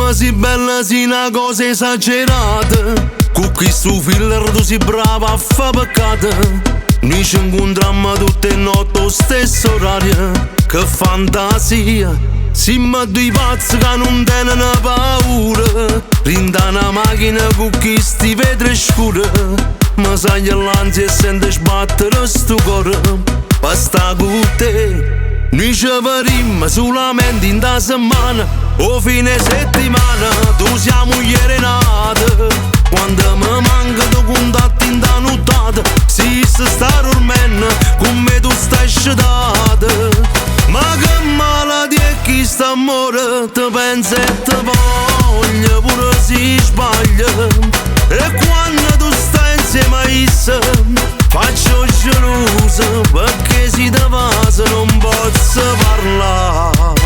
Come si bella si una cosa esagerata, con questo filler tu si brava a fa peccato. Noi ci incontrammo tutte le notti allo stesso orario. Che fantasia, siamo due pazzi che non tenono paura. Rinda una macchina con questi vetri scuri, ma sai l'ansia e sente sbattere sto cuore. Basta con te, noi ci vedremo solamente in da settimana o fine settimana. Tu siamo ieri nata, quando mi manca tu contatti in da nottata. Si sta dormendo, con me tu stai sciatata. Ma che malattia è chi sta amore, te pensa e te voglia, pure si sbaglia. E quando tu stai insieme a essa, faccio gelosa, perché si te vasa non posso parlare.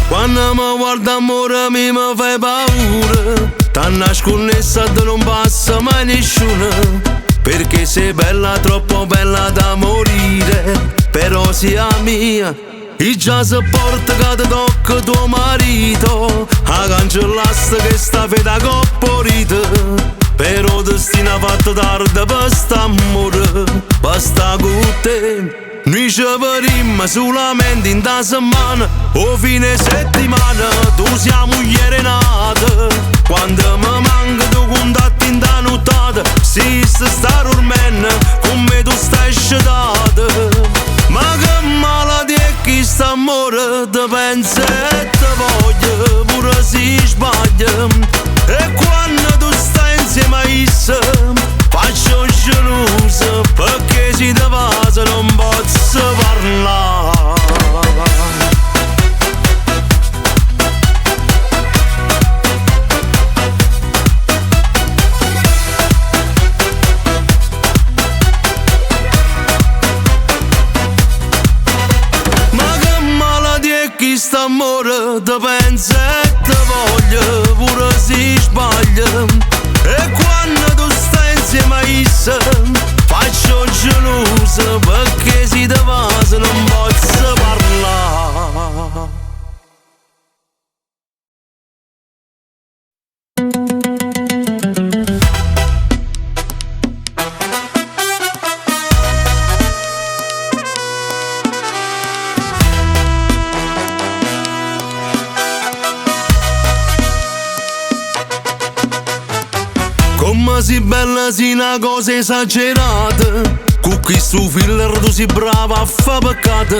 Quando mi guarda amore mi fai paura, t'hanno sconnessa e non passa mai nessuno. Perché sei bella, troppo bella da morire. Però sia mia, il già sopporta che ti tocca tuo marito. A cancellaste che sta feta copporita. Però destino ha fatto tardi per st'amore. Basta con te, noi ci vedremo solamente in da settimana o fine settimana. Tu siamo ieri nata, quando mi manca tu contatti in da nottata. Si sta dormendo, con me tu stai sciatata. Ma che malattia è chi sta amore, te pensa e te voglia, pure si sbaglia. E quando tu stai insieme a essa, faccio gelosa, perché si te vasa non posso parlare. Chi sta amore, te pensa e te voglia, pure si sbaglia. E quando tu stai insieme a essa, faccio gelosa, perché si te vasa non posso parlare. Come si bella si una cosa esagerata, con questo filler tu si brava a fa peccato.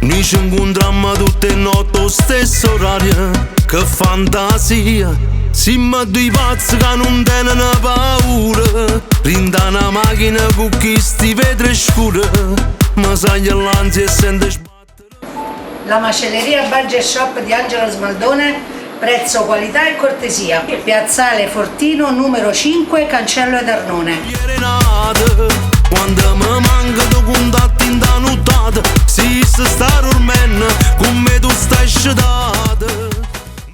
Noi ci incontrammo tutte le notti allo stesso orario. Che fantasia, siamo due pazzi che non tenono paura. Rinda una macchina con questi vetri scuri, ma sai l'ansia e sente sbattere. La macelleria Budget Shop di Angelo Smaldone, prezzo, qualità e cortesia. Piazzale Fortino numero 5, Cancello ed Arnone. Ieri nata, quando mi manca tu contatti in da nottata. Si sta dormendo, con me tu stai sciatata.